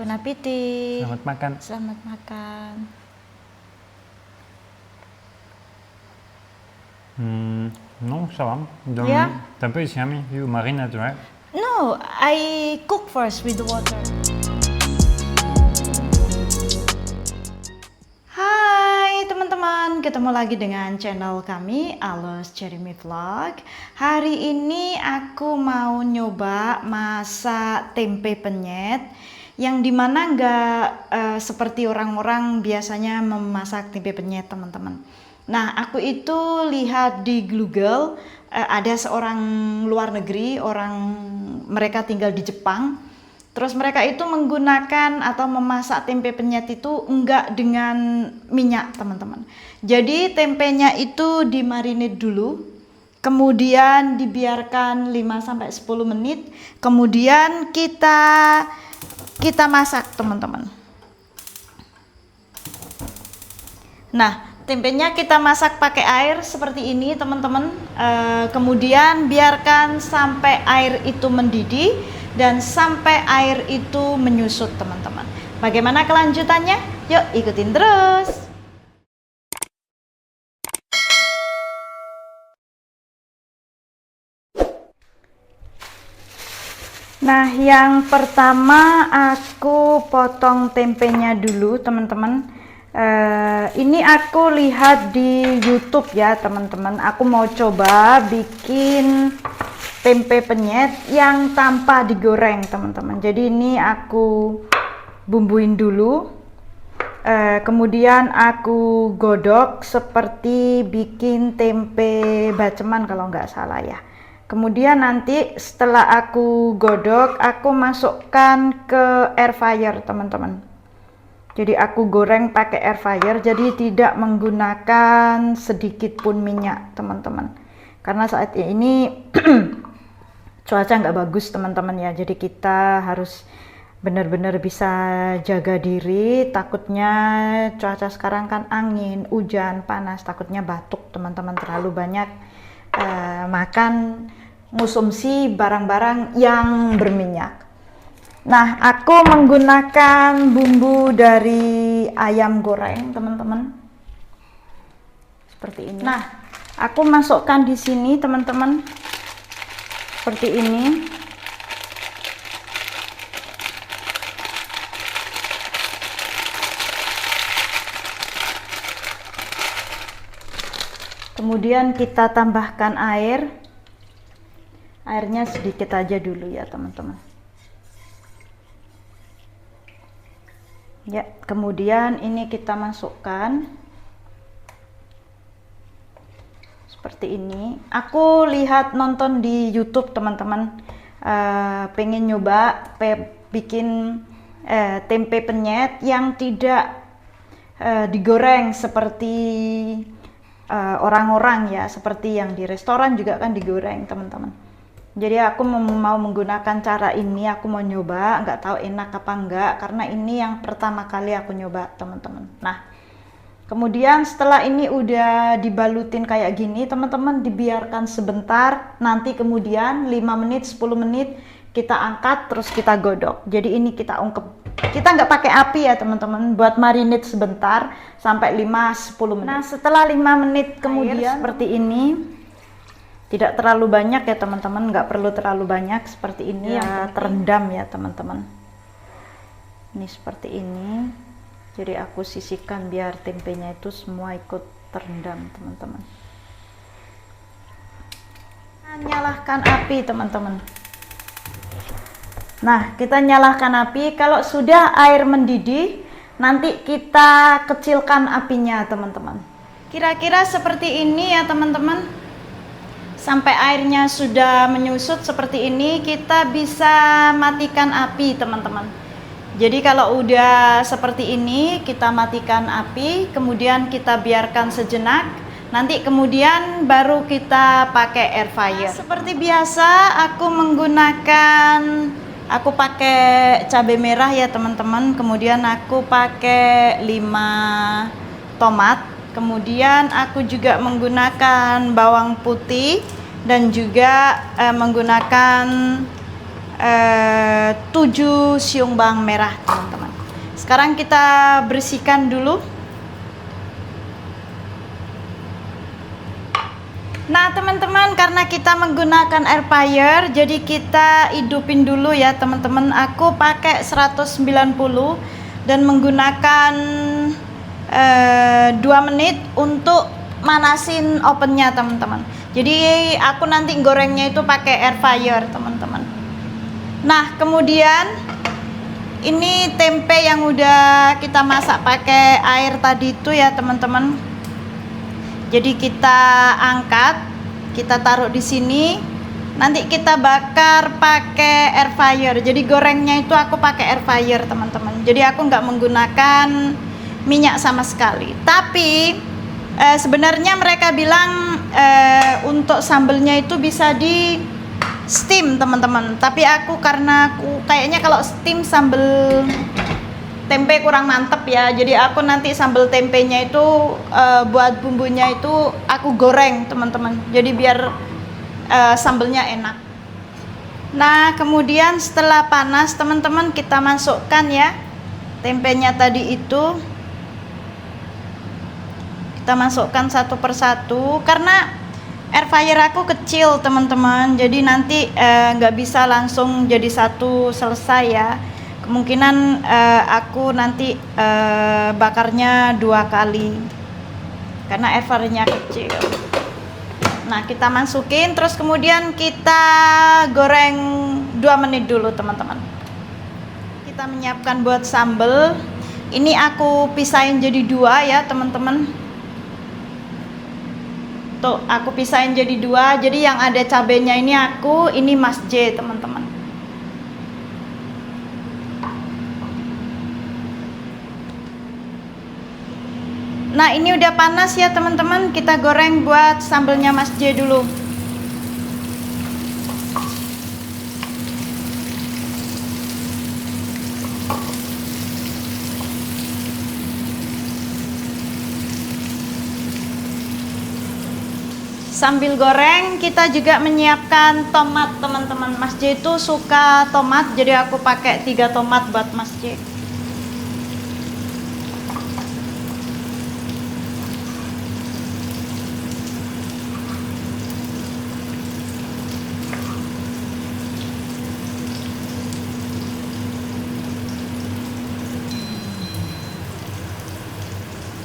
Bon appétit. Selamat makan. Selamat makan. Non, ça va. Donc, Yeah? t'as un peu yummy. You marinate, right? No, I cook first with the water. Hai teman-teman, ketemu lagi dengan channel kami Aloes Jeremy Vlog. Hari ini aku mau nyoba masak tempe penyet yang dimana nggak seperti orang-orang biasanya memasak tempe penyet, teman-teman. Nah, aku itu lihat di Google ada seorang luar negeri, mereka tinggal di Jepang. Terus mereka itu menggunakan atau memasak tempe penyet itu enggak dengan minyak, teman-teman. Jadi tempenya itu dimarinate dulu, kemudian dibiarkan 5-10 menit, kemudian kita masak, teman-teman. Nah, tempenya kita masak pakai air seperti ini, teman-teman. Kemudian biarkan sampai air itu mendidih dan sampai air itu menyusut, teman-teman. Bagaimana kelanjutannya? Yuk ikutin terus. Nah, yang pertama aku potong tempenya dulu, teman-teman. Ini aku lihat di YouTube ya, teman-teman. Aku mau coba bikin tempe penyet yang tanpa digoreng, teman-teman. Jadi ini aku bumbuin dulu, kemudian aku godok seperti bikin tempe baceman kalau nggak salah ya. Kemudian nanti setelah aku godok, aku masukkan ke air fryer, teman-teman. Jadi aku goreng pakai air fryer, jadi tidak menggunakan sedikit pun minyak, teman-teman. Karena saat ini cuaca nggak bagus, teman-teman ya. Jadi kita harus benar-benar bisa jaga diri. Takutnya cuaca sekarang kan angin, hujan, panas. Takutnya batuk, teman-teman. Terlalu banyak makan, konsumsi barang-barang yang berminyak. Nah, aku menggunakan bumbu dari ayam goreng, teman-teman. Seperti ini. Nah, aku masukkan di sini, teman-teman. Seperti ini. Kemudian kita tambahkan air. Airnya sedikit aja dulu ya, teman-teman. Ya, kemudian ini kita masukkan seperti ini. Aku lihat nonton di YouTube, teman-teman, pengen nyoba bikin tempe penyet yang tidak digoreng seperti orang-orang ya, seperti yang di restoran juga kan digoreng, teman-teman. Jadi aku mau menggunakan cara ini, aku mau nyoba, nggak tahu enak apa enggak, karena ini yang pertama kali aku nyoba, teman-teman. Nah, kemudian setelah ini udah dibalutin kayak gini, teman-teman, dibiarkan sebentar, nanti kemudian 5 menit, 10 menit kita angkat, terus kita godok. Jadi ini kita ungkep. Kita nggak pakai api ya, teman-teman, buat marinate sebentar, sampai 5-10 menit. Nah, setelah 5 menit kemudian, seperti ini. Tidak terlalu banyak ya, teman-teman, nggak perlu terlalu banyak, seperti ini ya, terendam ya, teman-teman. Ini seperti ini. Jadi aku sisihkan biar tempenya itu semua ikut terendam, teman-teman. Nah, nyalakan api, teman-teman. Nah, kita nyalakan api. Kalau sudah air mendidih, nanti kita kecilkan apinya, teman-teman. Kira-kira seperti ini ya, teman-teman. Sampai airnya sudah menyusut seperti ini, kita bisa matikan api, teman-teman. Jadi kalau udah seperti ini, kita matikan api, kemudian kita biarkan sejenak, nanti kemudian baru kita pakai air fryer. Nah, seperti biasa aku pakai cabai merah ya, teman-teman. Kemudian aku pakai 5 tomat. Kemudian aku juga menggunakan bawang putih dan juga menggunakan 7 siung bawang merah, teman-teman. Sekarang kita bersihkan dulu. Nah, teman-teman, karena kita menggunakan air fryer, jadi kita hidupin dulu ya, teman-teman. Aku pakai 190 dan menggunakan 2 menit untuk manasin ovennya, teman-teman. Jadi aku nanti gorengnya itu pakai air fryer, teman-teman. Nah, kemudian ini tempe yang udah kita masak pakai air tadi itu ya, teman-teman. Jadi kita angkat, kita taruh di sini. Nanti kita bakar pakai air fryer. Jadi gorengnya itu aku pakai air fryer, teman-teman. Jadi aku nggak menggunakan minyak sama sekali. Tapi sebenarnya mereka bilang untuk sambelnya itu bisa di steam, teman-teman. Tapi karena aku kayaknya kalau steam sambel tempe kurang mantep ya, jadi aku nanti sambal tempenya itu buat bumbunya itu aku goreng, teman-teman, jadi biar sambelnya enak. Nah, kemudian setelah panas, teman-teman, kita masukkan ya tempenya tadi itu, kita masukkan satu persatu karena air fryer aku kecil, teman-teman, jadi nanti nggak bisa langsung jadi satu selesai ya. Kemungkinan aku nanti bakarnya 2 kali karena air fryernya kecil. Nah, kita masukin, terus kemudian kita goreng 2 menit dulu, teman-teman. Kita menyiapkan buat sambal. Ini aku pisahin jadi 2 ya, teman-teman. Tuh, aku pisahin jadi 2. Jadi yang ada cabenya ini aku, ini Mas J, teman-teman. Nah, ini udah panas ya, teman-teman. Kita goreng buat sambelnya Mas J dulu. Sambil goreng, kita juga menyiapkan tomat, teman-teman. Mas J itu suka tomat, jadi aku pakai 3 tomat buat Mas J.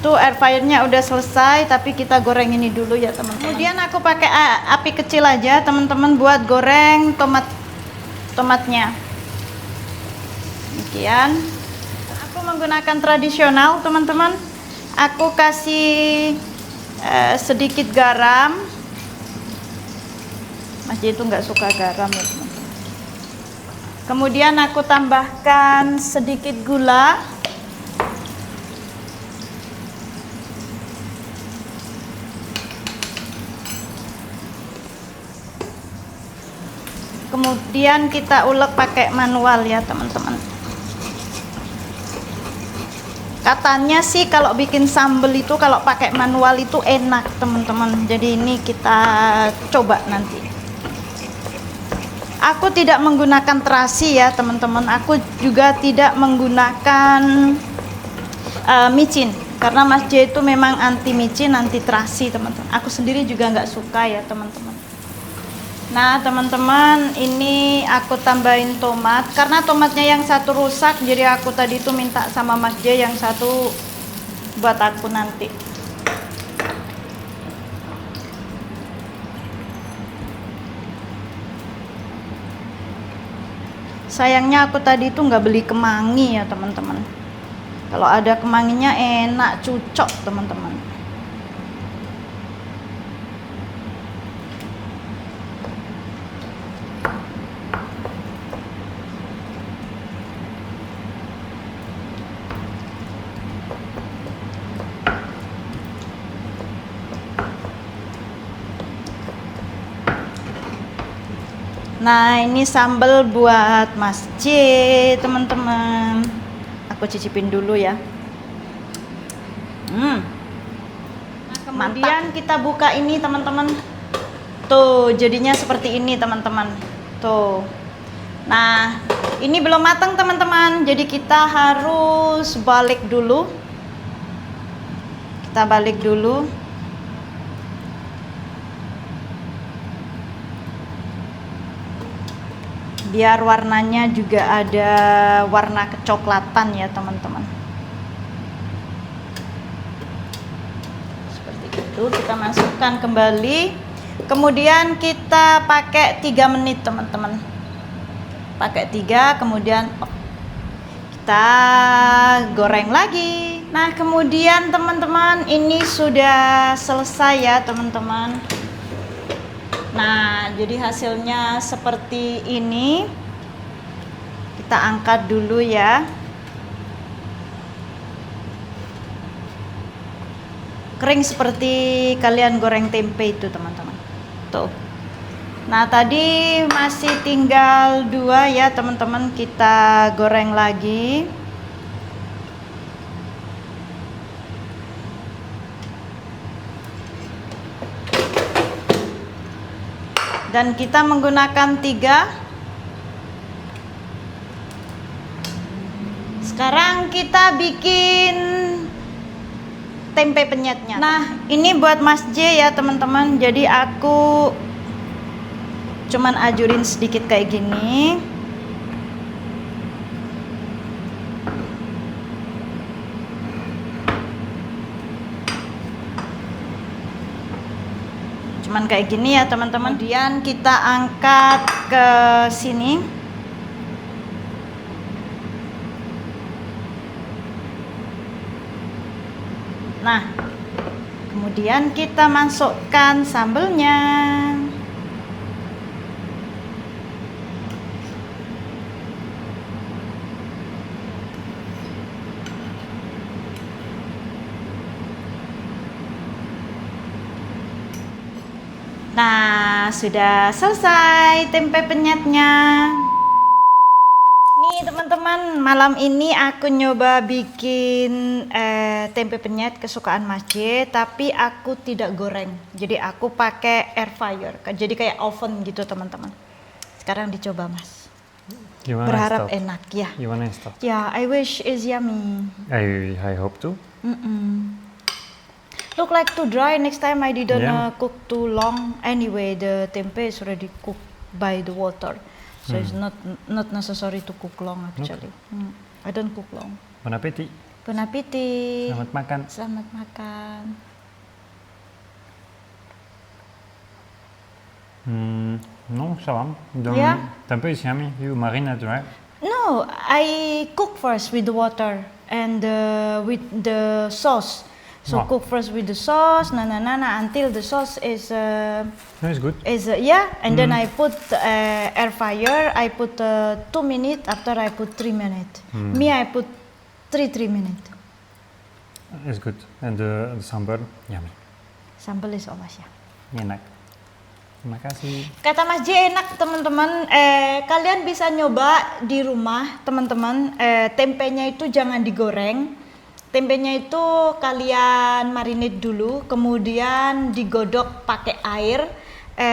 Tuh, air fryernya udah selesai, tapi kita goreng ini dulu ya, teman-teman. Kemudian aku pakai api kecil aja, teman-teman, buat goreng tomatnya. Demikian. Aku menggunakan tradisional, teman-teman. Aku kasih sedikit garam. Mas J itu nggak suka garam ya, teman-teman. Kemudian aku tambahkan sedikit gula. Kemudian kita ulek pakai manual ya, teman-teman. Katanya sih kalau bikin sambal itu kalau pakai manual itu enak, teman-teman. Jadi ini kita coba nanti. Aku tidak menggunakan terasi ya, teman-teman. Aku juga tidak menggunakan micin karena Mas J itu memang anti micin, anti terasi, teman-teman. Aku sendiri juga nggak suka ya, teman-teman. Nah, teman-teman, ini aku tambahin tomat karena tomatnya yang satu rusak, jadi aku tadi itu minta sama Mas J yang satu buat aku nanti. Sayangnya aku tadi itu nggak beli kemangi ya, teman-teman. Kalau ada kemanginya enak, cocok, teman-teman. Nah, ini sambal buat Mas J, teman-teman. Aku cicipin dulu ya. Nah, kemudian kita buka ini, teman-teman. Tuh, jadinya seperti ini, teman-teman. Tuh. Nah, ini belum matang teman-teman, jadi kita harus balik dulu. Kita balik dulu. Biar warnanya juga ada warna kecoklatan ya teman-teman. Seperti itu, kita masukkan kembali. Kemudian kita pakai 3 menit teman-teman. Pakai 3, kemudian kita goreng lagi. Nah, kemudian teman-teman, ini sudah selesai ya teman-teman. Nah, jadi hasilnya seperti ini. Kita angkat dulu ya. Kering seperti kalian goreng tempe itu teman-teman. Tuh. Nah, tadi masih tinggal 2 ya teman-teman, kita goreng lagi. Dan kita menggunakan 3. Sekarang kita bikin tempe penyetnya. Nah, ini buat Mas J ya teman-teman. Jadi aku cuman ajurin sedikit kayak gini. Cuman kayak gini ya teman-teman. Kemudian kita angkat ke sini. Nah, kemudian kita masukkan sambelnya. Nah, sudah selesai tempe penyetnya. Nih teman-teman, malam ini aku nyoba bikin tempe penyet kesukaan Mas J, tapi aku tidak goreng. Jadi aku pakai air fryer, jadi kayak oven gitu teman-teman. Sekarang dicoba Mas. Gimana Berharap start? enak ya. Gimana start? Ya, I wish is yummy. I hope to. Look like too dry. Next time I didn't Yeah. cook too long. Anyway, the tempe is already cooked by the water, so it's not necessary to cook long actually. I don't cook long. Bon appétit. Bon appetit. Selamat makan. Selamat makan. Non, ça va. Donc, Yeah. tempe is yummy. You marinate, right? No, I cook first with the water and with the sauce. So Oh. cook first with the sauce, until the sauce is No, it's good. yeah, and then I put air fryer. I put 2 minutes. After I put 3 minutes. Me, I put 3 minutes. It's good. And the sambal, yummy. Sambal is awas ya. Enak. Terima kasih. Kata Mas J enak teman-teman. Kalian bisa nyoba di rumah teman-teman. Tempenya itu jangan digoreng. Tempenya itu kalian marinate dulu, kemudian digodok pakai air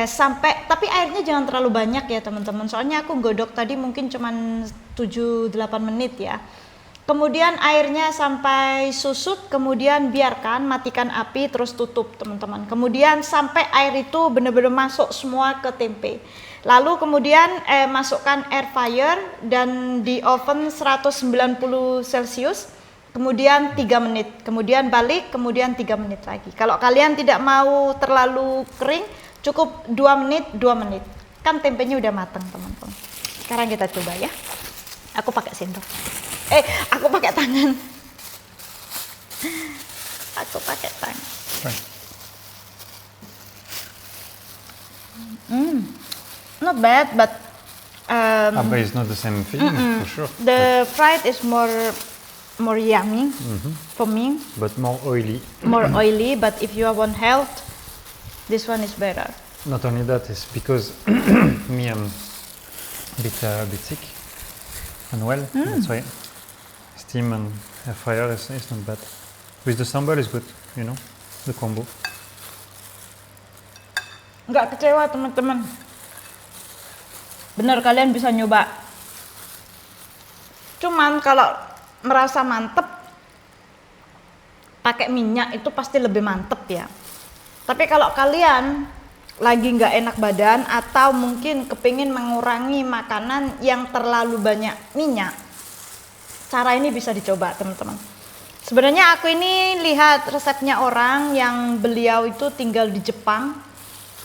sampai, tapi airnya jangan terlalu banyak ya teman-teman. Soalnya aku godok tadi mungkin cuman 7-8 menit ya. Kemudian airnya sampai susut, kemudian biarkan, matikan api, terus tutup teman-teman. Kemudian sampai air itu benar-benar masuk semua ke tempe. Lalu kemudian masukkan air fryer dan di oven 190 Celcius. Kemudian 3 menit, kemudian balik, kemudian 3 menit lagi. Kalau kalian tidak mau terlalu kering, cukup 2 menit, 2 menit. Kan tempenya udah matang teman-teman. Sekarang kita coba ya. Aku pakai sendok. Aku pakai tangan. Aku pakai tangan. Right. Not bad, but But it's not the same feeling, for sure. the fried is more yummy for me. But more oily. More oily, but if you want health, this one is better. Not only that, it's because me, I'm a bit sick and well. That's why steam and air fryer is not bad. With the sambal is good, you know, the combo. Nggak kecewa teman-teman. Bener, kalian bisa nyoba. Cuman kalau merasa mantep, pakai minyak itu pasti lebih mantep ya. Tapi kalau kalian lagi nggak enak badan atau mungkin kepingin mengurangi makanan yang terlalu banyak minyak, cara ini bisa dicoba teman-teman. Sebenarnya aku ini lihat resepnya orang yang beliau itu tinggal di Jepang,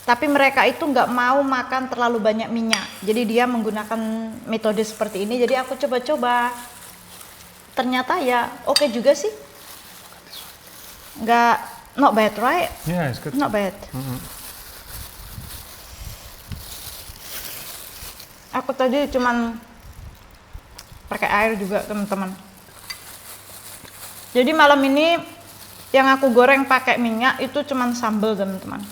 tapi mereka itu nggak mau makan terlalu banyak minyak. Jadi dia menggunakan metode seperti ini. Jadi aku coba-coba. Ternyata ya oke juga sih. Nggak, not bad, right? Yeah, it's good. Not bad. Aku tadi cuman pakai air juga teman-teman. Jadi malam ini yang aku goreng pakai minyak itu cuman sambal teman-teman.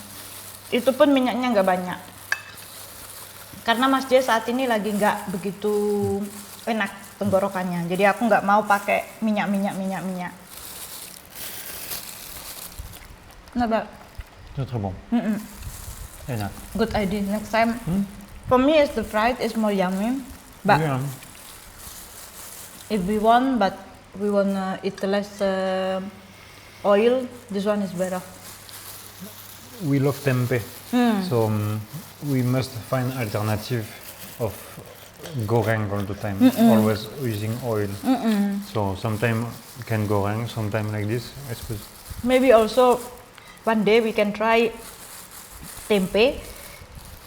Itu pun minyaknya nggak banyak. Karena Mas J saat ini lagi nggak begitu enak tenggorokannya. Jadi aku nggak mau pakai minyak. Not bad. C'est très bon. Enak. Good idea. Next time, for me, is the fried is more yummy. But Yeah. if we want eat less oil, this one is better. We love tempeh, so we must find alternative of goreng all the time, always using oil. So sometimes we can goreng, sometimes like this. It's good. Maybe also one day we can try tempe,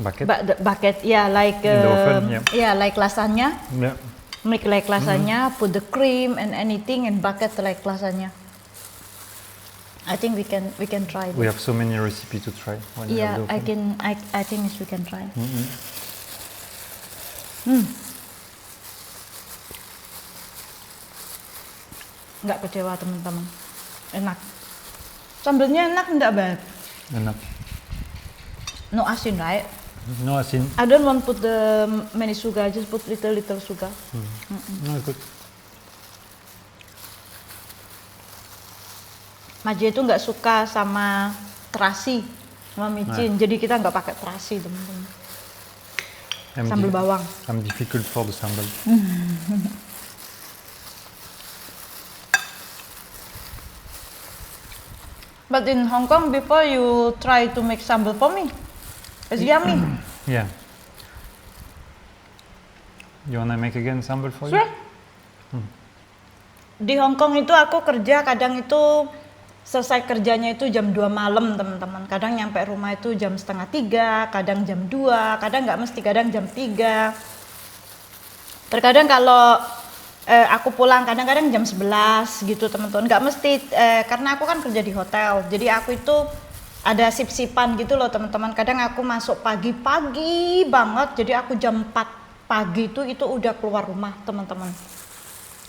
Bucket. but the bucket, yeah, like In the oven, yeah, like lasagna. Yeah. Make like lasagna, put the cream and anything and bucket like lasagna. I think we can try. We This. have so many recipes to try. When you Yeah, have the oven. I think we can try. Nggak kecewa teman-teman, enak. Sambelnya enak, enggak bad. Enak. No asin, right? No asin. I don't want put the many sugar, just put little sugar. No, it's good. Maje itu nggak suka sama terasi, sama micin, jadi kita nggak pakai terasi teman-teman. Sambal bawang. I'm difficult for the sambal. But in Hong Kong, before you try to make sambal for me, it's yummy. Yeah. You wanna make again sambal for Sure. you? Di Hong Kong itu aku kerja kadang itu selesai kerjanya itu jam 2 malam teman-teman. Kadang nyampe rumah itu jam setengah 3, kadang jam 2, kadang nggak mesti, kadang jam 3. Terkadang kalau aku pulang kadang-kadang jam 11 gitu teman-teman. Nggak mesti, karena aku kan kerja di hotel. Jadi aku itu ada sip-sipan gitu loh teman-teman. Kadang aku masuk pagi-pagi banget. Jadi aku jam 4 pagi itu udah keluar rumah teman-teman.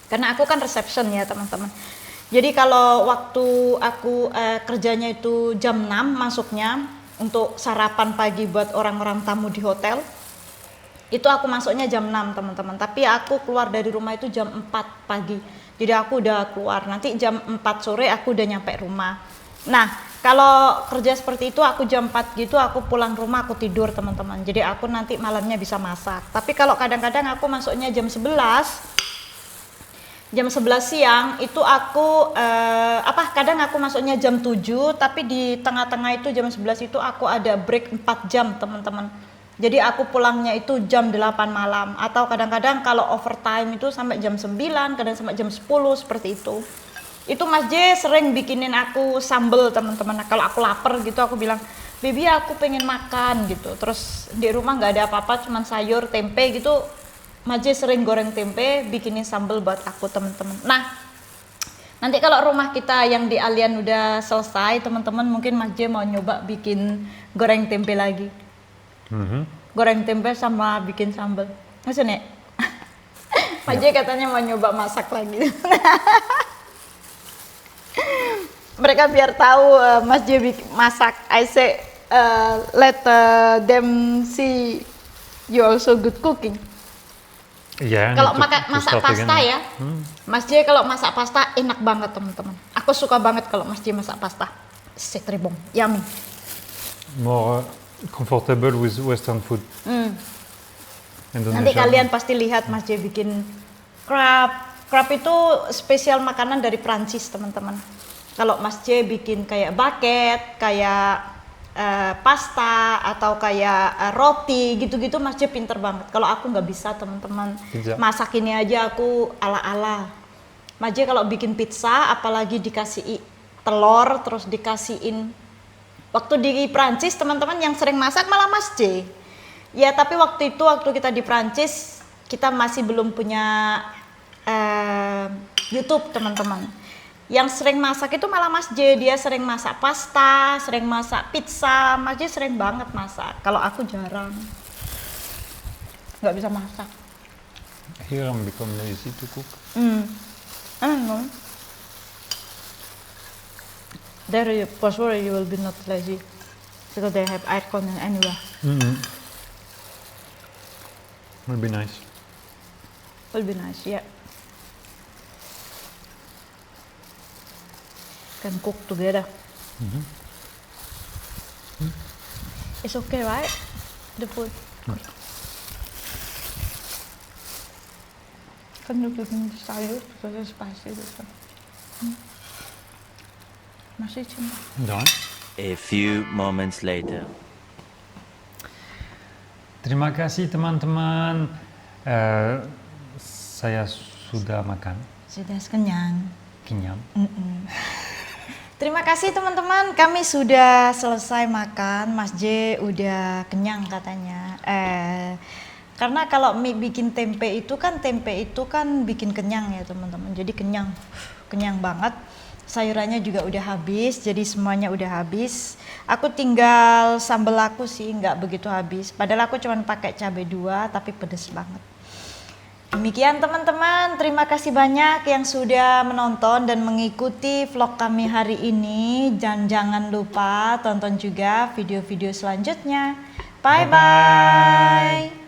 Karena aku kan reception ya teman-teman. Jadi kalau waktu aku kerjanya itu jam 6 masuknya untuk sarapan pagi buat orang-orang tamu di hotel, itu aku masuknya jam 6 teman-teman. Tapi aku keluar dari rumah itu jam 4 pagi. Jadi aku udah keluar, nanti jam 4 sore aku udah nyampe rumah. Nah kalau kerja seperti itu aku jam 4 gitu aku pulang rumah, aku tidur teman-teman. Jadi aku nanti malamnya bisa masak. Tapi kalau kadang-kadang aku masuknya jam 11 siang itu aku kadang aku masuknya jam 7, tapi di tengah-tengah itu jam 11 itu aku ada break 4 jam teman-teman. Jadi aku pulangnya itu jam 8 malam, atau kadang-kadang kalau overtime itu sampai jam 9, kadang sampai jam 10 seperti itu. Itu Mas J sering bikinin aku sambel teman-teman. Nah, kalau aku lapar gitu aku bilang, "Baby, aku pengen makan" gitu. Terus di rumah nggak ada apa-apa, cuman sayur, tempe gitu. Mas J sering goreng tempe, bikinin sambal buat aku teman-teman. Nah, nanti kalau rumah kita yang di Alian udah selesai, teman-teman mungkin Mas J mau nyoba bikin goreng tempe lagi. Goreng tempe sama bikin sambal. Masuk nih? Mas J katanya mau nyoba masak lagi. Mereka biar tahu Mas J masak. I say let them see you also good cooking. Yeah, Kalau masak pasta ya, Mas J kalau masak pasta enak banget teman-teman. Aku suka banget kalau Mas J masak pasta. C'est très bon, yummy. More comfortable with Western food. Indonesia. Nanti kalian pasti lihat Mas J bikin krab. Krab itu spesial makanan dari Prancis teman-teman. Kalau Mas J bikin kayak bucket, kayak pasta atau kayak roti gitu-gitu Mas J pinter banget. Kalau aku nggak bisa teman-teman. Masak ini aja aku ala-ala. Mas J kalau bikin pizza apalagi dikasih telur terus dikasihin. Waktu di Prancis teman-teman yang sering masak malah Mas J. Ya tapi waktu kita di Prancis kita masih belum punya YouTube teman-teman. Yang sering masak itu malah Mas J, dia sering masak pasta, sering masak pizza, Mas J sering banget masak. Kalau aku jarang, nggak bisa masak. Here I'm become lazy to cook. I don't know. There for sure you will be not lazy because they have aircon anywhere. Will be nice. Will be nice, yeah. Can cook together. It's okay, right? The food. Can you give me the salad because it's spicy this one? Masih cinta. Jangan. A few moments later. Terima kasih teman-teman. Saya sudah makan. Sudah kenyang. Kenyang. Terima kasih teman-teman, kami sudah selesai makan. Mas J udah kenyang katanya. Karena kalau bikin tempe itu kan bikin kenyang ya teman-teman. Jadi kenyang banget. Sayurannya juga udah habis, jadi semuanya udah habis. Aku tinggal sambal aku sih nggak begitu habis. Padahal aku cuma pakai cabai 2 tapi pedes banget. Demikian teman-teman, terima kasih banyak yang sudah menonton dan mengikuti vlog kami hari ini. Dan jangan lupa tonton juga video-video selanjutnya. Bye-bye.